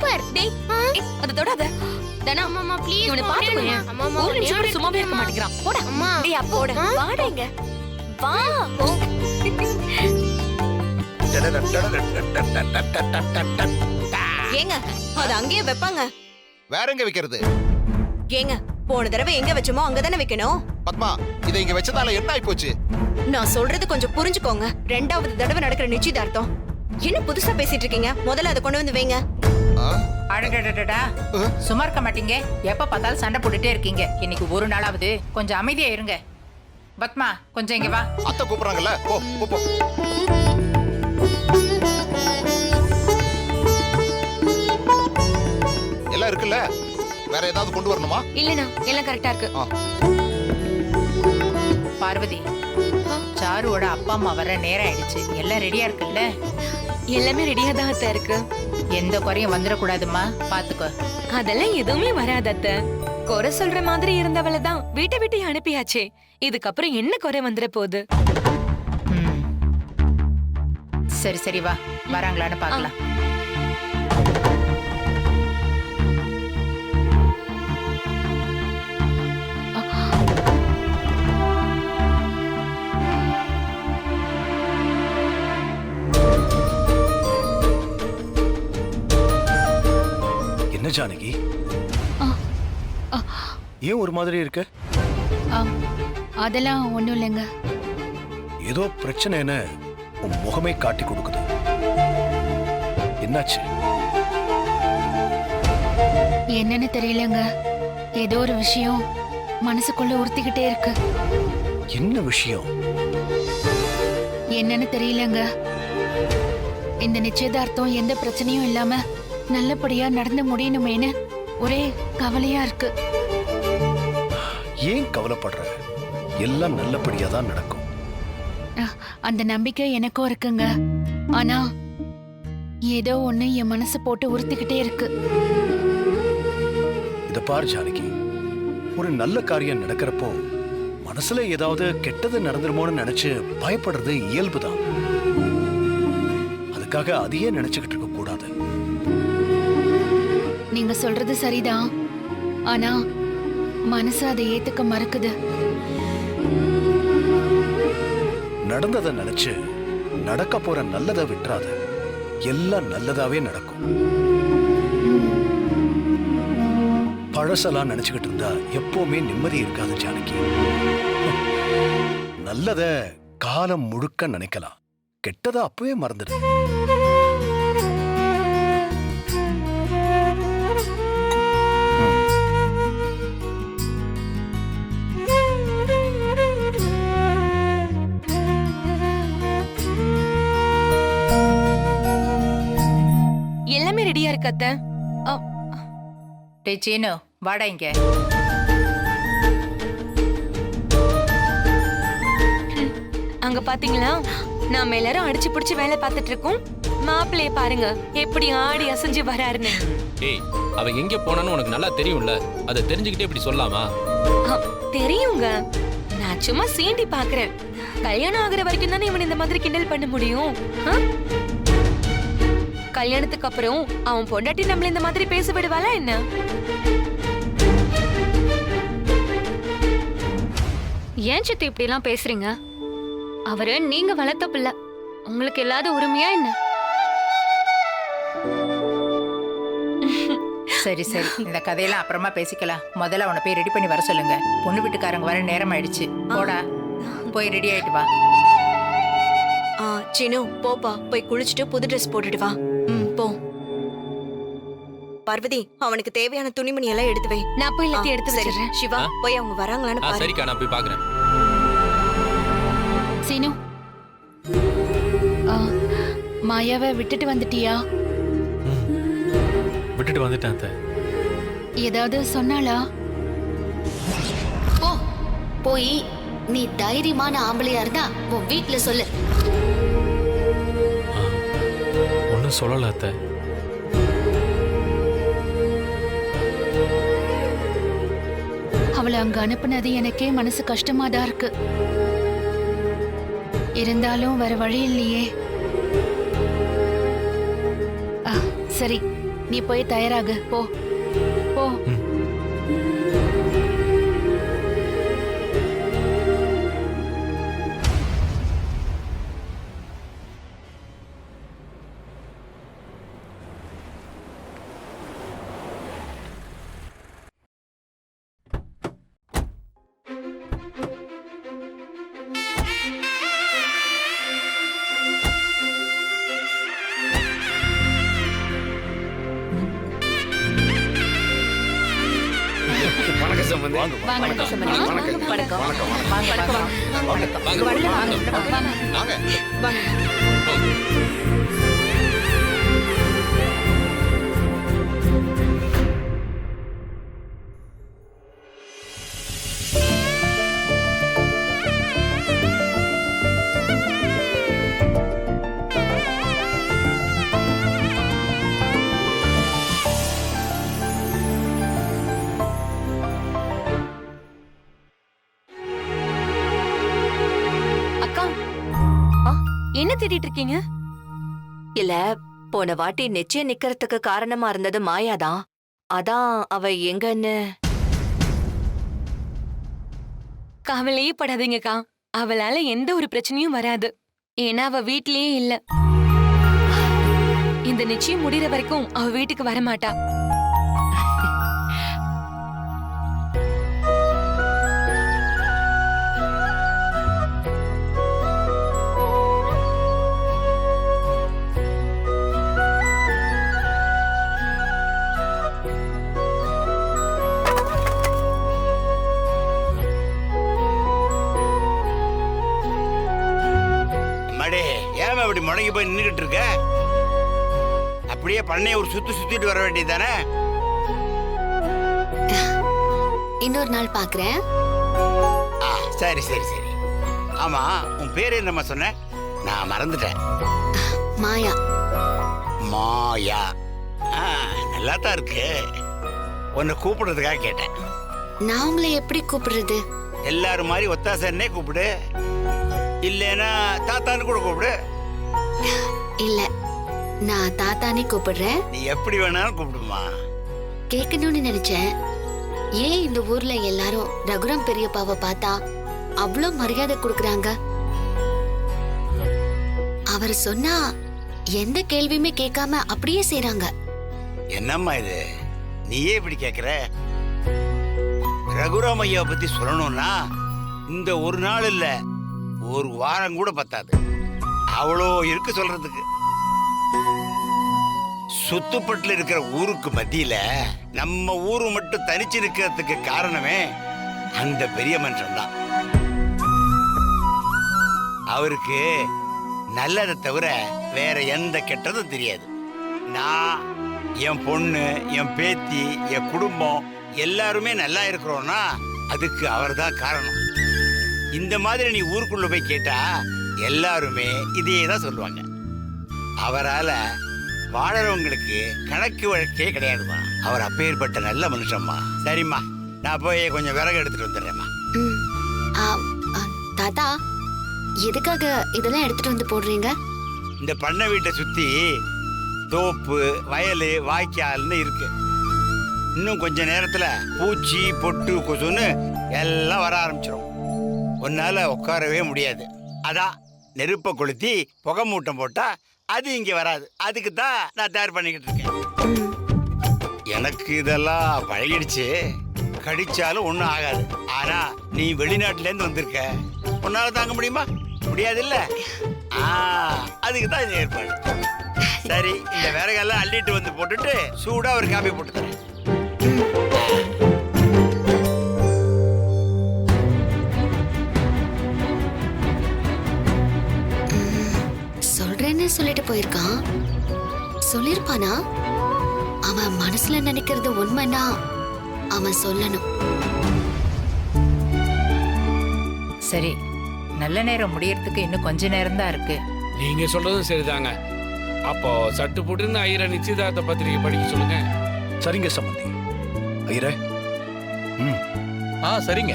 Super. டேய் அத தொடாத. தனா அம்மா ப்ளீஸ். இவனை பாத்துக்கோங்க. ஒரு நிமிஷம் கூட சும்மாவே இருக்க மாட்டேங்கிறான். போடா. அம்மா. டேய் அப்போட வாடா இங்க. வா. ஏங்க அது அங்கேயே வைப்பாங்க. வேற எங்க வைக்கிறது? ஏங்க போன தடவை எங்க வச்சோமோ அங்கதானே வைக்கணும். பத்மா, இதை இங்க வச்சதால என்ன ஆயி போச்சு? நான் சொல்றது கொஞ்சம் புரிஞ்சுக்கோங்க. 2வது தடவை நடக்கிற நிச்சயதார்த்தம். என்ன புதுசா பேசிட்டு இருக்கீங்க? முதல்ல அதை கொண்டு வந்து வைங்க. அடடடடா, சும்மா இருக்க மாட்டீங்க. எப்ப பார்த்தாலும் சண்டை போட்டுட்டே இருக்கீங்க. இன்னைக்கு ஒரு நாளாவது கொஞ்சம் அமைதியா இருங்க. பத்மா கொஞ்சம் இங்க வா. அத்தை கூப்பிடுறாங்கல்ல, போ போ போ. எல்லாம் இருக்குல்ல, வேற ஏதாவது கொண்டு வரணுமா? இல்லனா எல்லாம் கரெக்ட்டா இருக்கு. பார்வதி, சாருவோட அப்பா அம்மா வர நேரம் ஆயிடுச்சு. எல்லாம் ரெடியா இருக்குல்ல? எல்லாமே ரெடியா தான் அத்தை இருக்கு. எந்த குறையும் வந்துடக்கூடாதுமா, பாத்துக்கோ. அதெல்லாம் எதுவுமே வராது அத்தை. குறை சொல்ற மாதிரி இருந்தவள தான் வீட்டை விட்டு அனுப்பியாச்சே. இதுக்கப்புறம் என்ன குறை வந்துட போகுது? சரி சரி வா, வராங்களான்னு பாக்கலாம். என்ன ஜானகி, ஏன் ஒரு மாதிரி இருக்க? அதெல்லாம் ஒண்ணும் இல்லைங்க. ஏதோ பிரச்சனைன்னு உன் முகமே காட்டி கொடுக்குது. என்னாச்சு? என்னன்னு தெரியலங்க. ஏதோ ஒரு விஷயம் மனசுக்குள்ள உறுத்திக்கிட்டே இருக்கு. என்ன விஷயம்? என்னன்னு தெரியலங்க. இந்த நிச்சயதார்த்தம் எந்த பிரச்சனையும் இல்லாம நல்லபடியா நடந்து முடியணுமேனு ஒரே கவலையா இருக்கு. ஏன் கவலைப்படுற? எல்லாம் நல்லபடியா தான் நடக்கும். அந்த நம்பிக்கை எனக்கும் இருக்குங்க. ஆனா ஏதோ ஒண்ணு என் மனசு போட்டு உறுத்திக்கிட்டே இருக்கு. இத பாரு ஜானகி, ஒரு நல்ல காரியம் நடக்கிறப்போ மனசுல ஏதாவது கெட்டது நடந்துருமோன்னு நினைச்சு பயப்படுறது இயல்புதான். அதுக்காக அதையே நினைச்சுக்கிட்டு இருக்க கூடாது. நீங்க சொல்றது சரிதான். ஆனா மனசு அதை ஏத்துக்க மறுக்குது. நடந்ததை நினைச்சு நடக்க போற நல்லதை விட்டுறாத. எல்லாம் நல்லதாவே நடக்கும். பழசெல்லாம் நினைச்சுக்கிட்டு இருந்தா எப்பவுமே நிம்மதி இருக்காது ஜானகி. நல்லத காலம் முழுக்க நினைக்கலாம், கெட்டத அப்பவே மறந்துடு. எல்லாமே ரெடியா இருக்கு அத்தை. டேய் சீனு, வாடா இங்க. அங்க பாத்தீங்களா, நாம எல்லாரும் அடிச்சு புடிச்சு வேலை பார்த்துட்டு இருக்கோம். மாப்பிள்ளைய பாருங்க எப்படி ஆடி அசைஞ்சு வராருன்னு. ஏய், அவன் எங்க போனான்னு உனக்கு நல்லா தெரியும்ல. அதை தெரிஞ்சுக்கிட்டே இப்படி சொல்லாமா? தெரியுங்க, நான் சும்மா சீண்டி பாக்குறேன். கல்யாணம் ஆகுற வரைக்கும் தானே இவன் இந்த மாதிரி கிண்டல் பண்ண முடியும். கல்யாணத்துக்கு அப்புறம் அவன் பொண்டாட்டி நம்மள இந்த மாதிரி பேச விடுவாளா என்ன? ஏன் சித்தி இப்படி எல்லாம் பேசுறீங்க? அவரு நீங்க வளர்த்த பிள்ளை, உங்களுக்கு இல்லாத உரிமையா என்ன? சரி சரி, இந்த கதையெல்லாம் அப்புறமா பேசிக்கலாம். முதல்ல அவனை போய் ரெடி பண்ணி வர சொல்லுங்க. பொண்ணு வீட்டுக்காரங்க வர நேரம் ஆயிடுச்சு. போடா, போய் ரெடி ஆயிட்டு வா. சினு போப்பா, போய் குளிச்சுட்டு புது ட்ரெஸ் போட்டுட்டு வா. போ. பார்வதி, அவனுக்கு தேவையான துணிமணி எல்லாம் எடுத்து வை. நான் போய் எல்லாத்தையும் எடுத்து வச்சிடுறேன். சிவா, போய் அவங்க வராங்களான்னு பாரு. சரிக்கா, நான் போய் பாக்குறேன். சீனு, மாயாவை விட்டுட்டு வந்துட்டியா? விட்டுட்டு வந்துட்டேன் அத்தை. ஏதாவது சொன்னாளா? போ, போய் நீ தைரியமான ஆம்பளையா இருந்தா உன் வீட்டுல சொல்லு. ஒன்னும் சொல்லல அத்தை. அவளை அங்க அனுப்புனது எனக்கே மனசு கஷ்டமாதான் இருக்கு. இருந்தாலும் வேற வழி இல்லையே. சரி, நீ போய் தயாராகு போ போ. வணக்கம் சம்பந்தி. வாங்க வணக்கம். வணக்கம் வாங்க வாங்க வாங்க வாங்க அக்கா என்ன தேடிட்டு இருக்கீங்க? இல்ல, போன வாட்டி நிச்சயம் நிக்கிறதுக்கு காரணமா இருந்தது மாயாதான். அதான் அவ எங்கன்னு. கவலையே படாதீங்கக்கா, அவளால எந்த ஒரு பிரச்சனையும் வராது. ஏன்னா அவ வீட்லயே இல்ல. இந்த நிச்சயம் முடிகிற வரைக்கும் அவ வீட்டுக்கு வர மாட்டா. மடே, ஏன் அப்படி முடங்கி போய் நின்றுகிட்டு இருக்க? அப்படியே பண்ணைய ஒரு சுத்திட்டு வர வேண்டியதானே? இன்னொரு நாள் பாக்குறேன். சரி சரி சரி. ஆமா, உன் பேரு என்னம்மா சொன்ன? நான் மறந்துட்டேன். மாயா. மாயா. நல்லா தான் இருக்கு. உன்னை கூப்பிடுறதுக்காக கேட்டேன். நான் உங்களை எப்படி கூப்பிடுறது? எல்லாரும் மாதிரி ஒத்தாசன்னே கூப்பிடு, இல்லைன்னா தாத்தான்னு கூட கூப்பிடு. இல்ல, நான் தாத்தானே கூப்பிடுறேன். நீ எப்படி வேணாலும் கூப்பிடுமா. கேட்கணும்னு நினைச்சேன், ஏன் இந்த ஊர்ல எல்லாரும் ரகுராம் பெரியப்பாவை பார்த்தா அவ்வளோ மரியாதை கொடுக்கறாங்க? அவர் சொன்னா எந்த கேள்வியுமே கேட்காம அப்படியே செய்றாங்க. என்னம்மா இது, நீயே இப்படி கேக்குற? ரகுராம் ஐயாவை பத்தி சொல்லணும்னா இந்த ஒரு நாள் இல்ல, ஒரு வாரம் கூட பத்தாது. அவ்வளோ இருக்கு சொல்றதுக்கு. சுத்துப்பட்டுல இருக்கிற ஊருக்கு மத்தியில நம்ம ஊரு மட்டும் தனிச்சு இருக்கிறதுக்கு காரணமே அந்த பெரிய மனுஷன் தான். அவருக்கு நல்லதை தவிர வேற எந்த கெட்டதும் தெரியாது. நான், என் பொண்ணு, என் பேத்தி, என் குடும்பம் எல்லாருமே நல்லா இருக்கிறோம்னா அதுக்கு அவர் தான் காரணம். இந்த மாதிரி நீ ஊருக்குள்ள போய் கேட்டா எல்லாருமே இதே தான் சொல்லுவாங்க. அவரால வாழறவங்களுக்கு கணக்கு வழக்கே கிடையாதுமா. அவர் அப்பேற்பட்ட நல்ல மனுஷம்மா. சரிம்மா, நான் போய் கொஞ்சம் விறகு எடுத்துட்டு வந்துடுறேம்மா. ம். ஆ, ஆ, தாத்தா, எதுக்காக இதெல்லாம் எடுத்துட்டு வந்து போடுறீங்க? இந்த பண்ணை வீட்டை சுத்தி தோப்பு, வயல், வாய்க்கால்னு இருக்கு. இன்னும் கொஞ்ச நேரத்துல பூச்சி, பொட்டு, கொசுன்னு எல்லாம் வர ஆரம்பிச்சிடும். உன்னால உட்காரவே முடியாது. அதான் நெருப்பை கொளுத்தி புகை மூட்டம் போட்டா அது இங்க வராது. அதுக்கு தான் நான் தயார் பண்ணிக்கிட்டு இருக்கேன். எனக்கு இதெல்லாம் பழகிடுச்சு. கடிச்சாலும் ஒன்றும் ஆகாது. ஆனா நீ வெளிநாட்டுல இருந்து வந்திருக்க, உன்னால தாங்க முடியுமா? முடியாது இல்ல. அதுக்கு தான் இந்த ஏற்பாடு. சரி, இந்த விறகெல்லாம் அள்ளிட்டு வந்து போட்டுட்டு சூடா ஒரு காபி போட்டு தரேன். சொல்றேன்னு சொல்லிட்டு போயிருக்கான். சொல்லிருப்பானா? அவன் மனசுல நினைக்கிறது உண்மைன்னா அவன் சொல்லணும். சரி, நல்ல நேரம் முடியறதுக்கு இன்னும் கொஞ்ச நேரம் தான் இருக்கு. நீங்க சொல்றதும் சரிதாங்க. அப்போ சட்டு போட்டு ஐயரை நிச்சயதார்த்த பத்திரிகை படிக்க சொல்லுங்க. சரிங்க சம்பந்தி. ஐயரே. சரிங்க.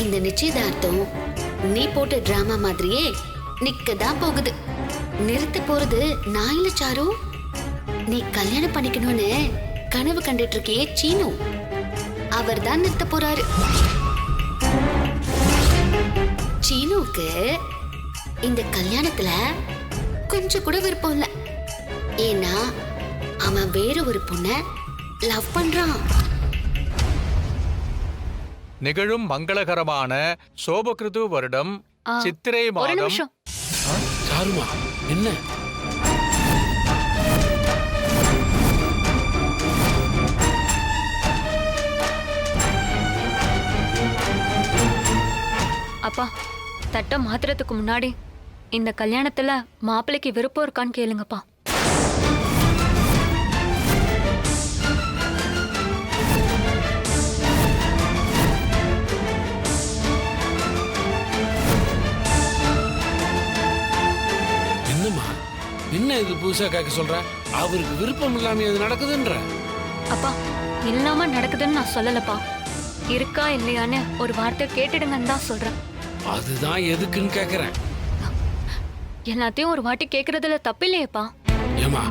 இந்த நிச்சயதார்த்தம் நீ போட்ட டிராமா மாதிரியே நிக்கதான் போகுது. நிறுத்த போறது நான் இல்ல சாரு. நீ கல்யாணம் பண்ணிக்கணும்னு கனவு கண்டுட்டு இருக்கியே சீனு, அவர் தான் நிறுத்த போறாரு. சீனுவுக்கு இந்த கல்யாணத்துல கொஞ்சம் கூட விருப்பம் இல்ல. ஏன்னா அவன் வேற ஒரு பொண்ண லவ் பண்றான். நிகழும் மங்களகரமான சோபகிருது வருடம் சித்திரை ஒரு மாதம். நிமிஷம். சாருமா என்ன? அப்பா, தட்டை மாத்துறதுக்கு முன்னாடி இந்த கல்யாணத்துல மாப்பிள்ளைக்கு விருப்பம் இருக்கான்னு கேளுங்கப்பா. என்னம்மா என்ன இது புதுசா கேட்க சொல்ற? அவருக்கு விருப்பம் இல்லாம இது நடக்குதுன்ற? அப்பா, இல்லாம நடக்குதுன்னு நான் சொல்லலப்பா. இருக்கா இல்லையான்னு ஒரு வார்த்தை கேட்டுடுங்கன்னு தான் சொல்றேன். அதுதான் எதுக்குன்னு கேக்குறேன். எல்லாத்தையும் ஒரு வாட்டி கேக்குறதுல தப்பு இல்லையேப்பா. ஏமா,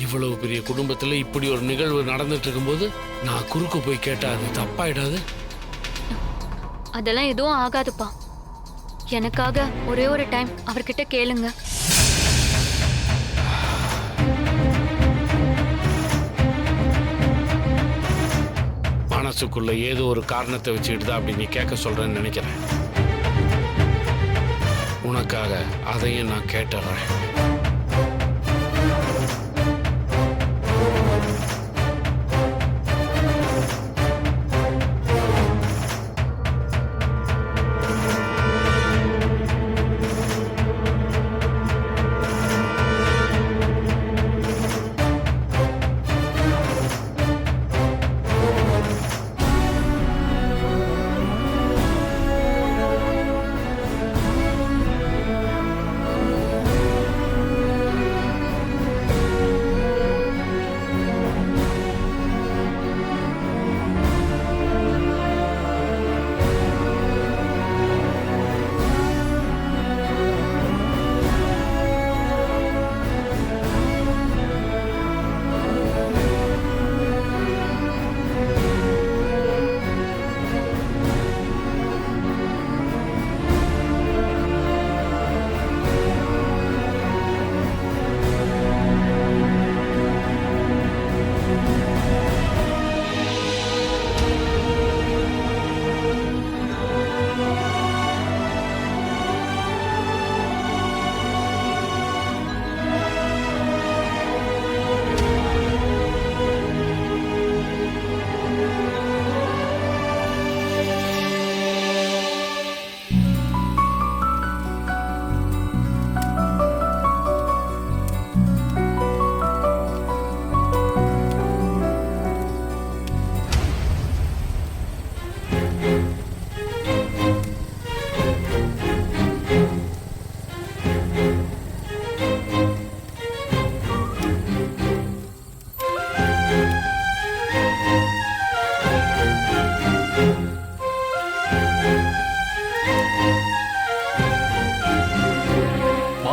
இவ்வளவு பெரிய குடும்பத்துல இப்படி ஒரு நிகழ்வு நடந்துட்டு இருக்கும்போது நான் குறுக்க போய் கேட்டா அது தப்பாயிடாது? அதெல்லாம் எதுவும் ஆகாதுப்பா. எனக்காக ஒரே ஒரு டைம் அவர்கிட்ட கேளுங்க. மனசுக்குள்ள ஏதோ ஒரு காரணத்தை வச்சுக்கிட்டு தான் அப்படி நீ கேட்க சொல்றேன்னு நினைக்கிறேன். உனக்காக அதையும் நான் கேட்டுறேன்.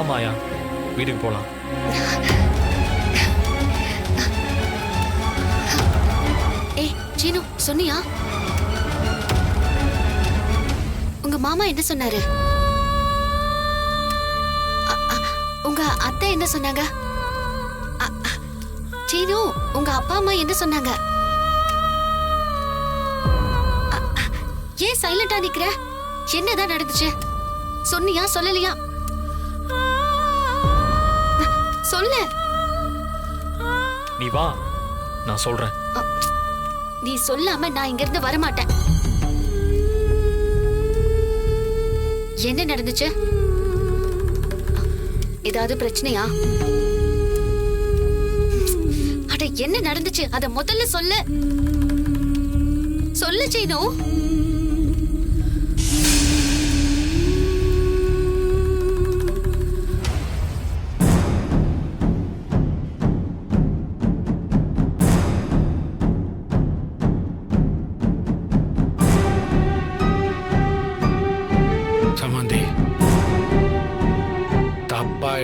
மாயா, வீட்டுக்கு போலாம். ஏய் சீனு, சொன்னியா? உங்க மாமா என்ன சொன்னாரு? உங்க அத்தை என்ன சொன்னாங்க? சீனு, உங்க அப்பா அம்மா என்ன சொன்னாங்க? ஏன் சைலண்டா நிக்கிற? என்னதான் நடந்துச்சு? சொன்னியா சொல்லலையா? சொல்லு. நீ வா, நான் சொல்றேன். நீ சொல்லாம நான் இங்க இருந்து வரமாட்டேன். என்ன நடந்துச்சு? ஏதாவது பிரச்சனையா? அட என்ன நடந்துச்சு? அத முதல்ல சொல்லு. சொல்லு சீனு.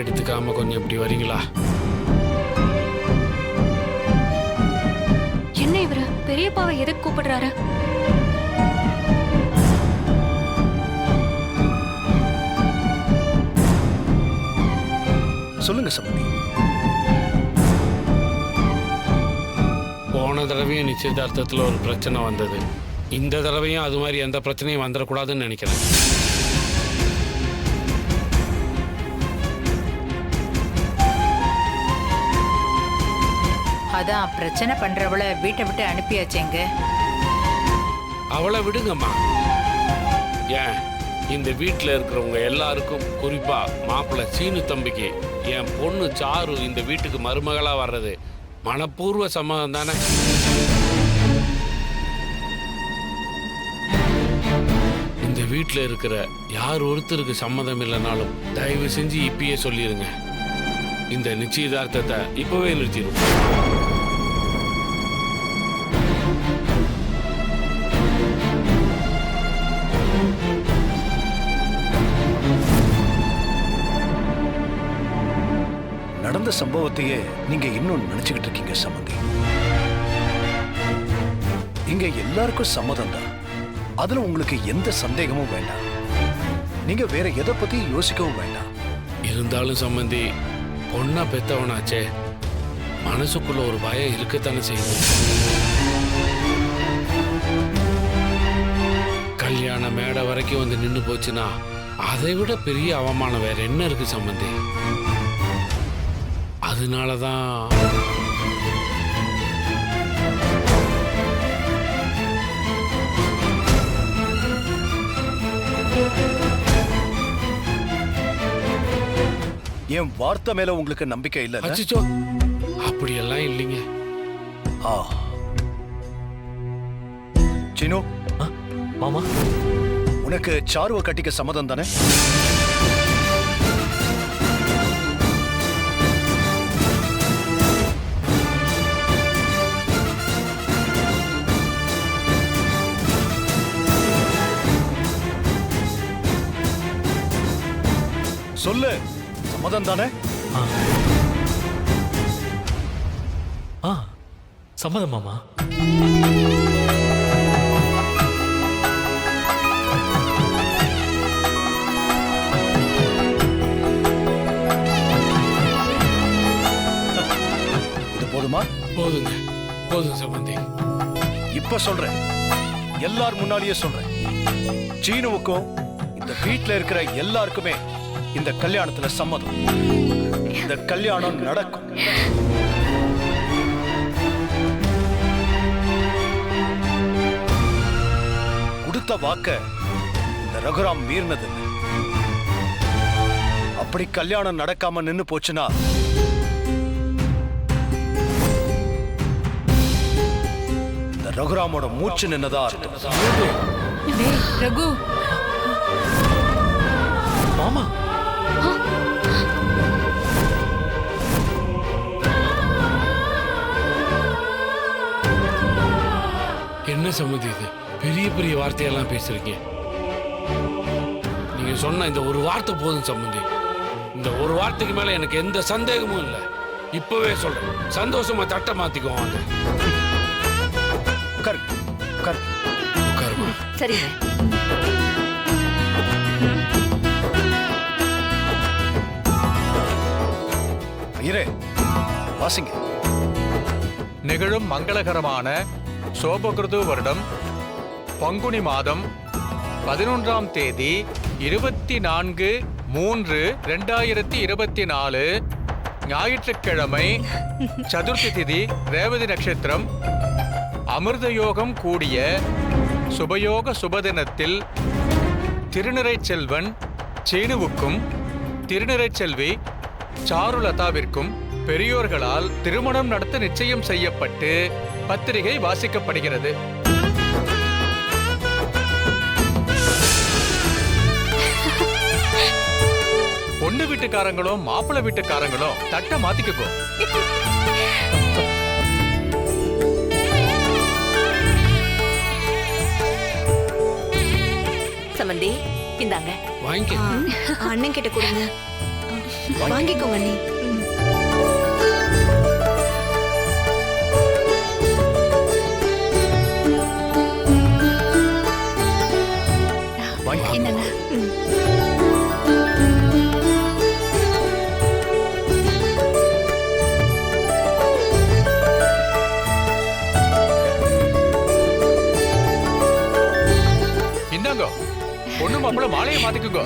எடுத்துக்காம கொஞ்சம் இப்படி வரீங்களா? என்ன இவரு பெரியப்பாவை எதுக்கு கூப்பிடுறாரு? சொல்லுங்க சம்பந்தி. போன தடவையும் நிச்சயதார்த்தத்தில் ஒரு பிரச்சனை வந்தது. இந்த தடவையும் அது மாதிரி எந்த பிரச்சனையும் வந்துடக்கூடாதுன்னு நினைக்கிறேன். அதான் பிரச்சனை பண்றவளை வீட்டை விட்டு அனுப்பியாச்சேங்க. அவளை விடுங்கம்மா. ஏன் இந்த வீட்டில் இருக்கிறவங்க எல்லாருக்கும், குறிப்பா மாப்பிள்ளை சீனு தம்பிக்கு என் பொண்ணு சாரு இந்த வீட்டுக்கு மருமகளா வர்றது மனப்பூர்வ சம்மதம் தானே? இந்த வீட்டில் இருக்கிற யார் ஒருத்தருக்கு சம்மதம் இல்லைனாலும் தயவு செஞ்சு இப்பயே சொல்லிடுங்க. இந்த நிச்சயதார்த்தத்தை இப்பவே நிறுத்திடும். நடந்த சம்பவத்தையே நீங்க இன்னும் நினைச்சுக்கிட்டு இருக்கீங்க சம்பந்தி. இங்க எல்லாருக்கும் சம்மதம் தான். அதுல உங்களுக்கு எந்த சந்தேகமும் வேண்டாம். நீங்க வேற எதை பத்தி யோசிக்கவும் வேண்டாம். இருந்தாலும் சம்பந்தி, பொண்ணா பெத்தவனாச்சே, மனசுக்குள்ள ஒரு பயம் இருக்கத்தானே செய்யுது. கல்யாண மேடை வரைக்கும் வந்து நின்று போச்சுன்னா அதை விட பெரிய அவமானம் வேற என்ன இருக்கு சம்பந்தி? அதனாலதான் என் வார்த்தை மேல உங்களுக்கு நம்பிக்கை இல்ல? அச்சோ, அப்படியெல்லாம் இல்லைங்க. சீனு, மாமா, உனக்கு சாருவை கட்டிக்க சம்மதம் தானே? சொல்லு, சம்மதம் தானே? சம்மதம் மாமா. இது போதுமா? போதுங்க, போதும் சம்பந்தி. இப்ப சொல்றேன், எல்லார் முன்னாலேயே சொல்றேன். சீனுவுக்கும் இந்த வீட்டுல இருக்கிற எல்லாருக்குமே இந்த கல்யாணத்துல சம்மதம். இந்த கல்யாணம் நடக்கும். கொடுத்த வாக்க இந்த ரகுராம் மீறினது. அப்படி கல்யாணம் நடக்காம நின்னு போச்சுன்னா இந்த ரகுராமோட மூச்சு நின்னதா அர்த்தம். ரகு, மாமா, என்ன சம்மதி இது? பெரிய பெரிய வார்த்தையெல்லாம் பேசுறீங்க. நீங்க சொன்ன இந்த ஒரு வார்த்தை போதும் சம்பந்தி. இந்த ஒரு வார்த்தைக்கு மேல எனக்கு எந்த சந்தேகமும் இல்லை. இப்பவே சொல்றேன், சந்தோஷமா தட்டை மாத்திக்குவாங்க. உட்காருமா. சரிங்க. ஐயரே, வாசிங்க. நிகழும் மங்களகரமான சோபகிருது வருடம் பங்குனி மாதம் 11ஆம் தேதி 24/3/2024 ஞாயிற்றுக்கிழமை, சதுர்த்தி திதி, ரேவதி நட்சத்திரம், அமிர்த யோகம் கூடிய சுபயோக சுபதினத்தில் திருநிறை செல்வன் சீனுவுக்கும் திருநிறை செல்வி சாருலதாவிற்கும் பெரியோர்களால் திருமணம் நடத்த நிச்சயம் செய்யப்பட்டு பத்திரிகை வாசிக்கப்படுகிறது. பொண்ணு வீட்டுக்காரங்களும் மாப்பிள்ளை வீட்டுக்காரங்களும் தட்டை மாத்திக்கோ. சம்பந்தி, இந்தாங்க. வாங்கிக்க. அண்ணன் கிட்ட கொடுங்க. வாங்கிக்கோங்க நீ. என்னங்க இந்தாங்க பொண்ணு மாப்பிள்ள மாலையை மாத்திக்குங்க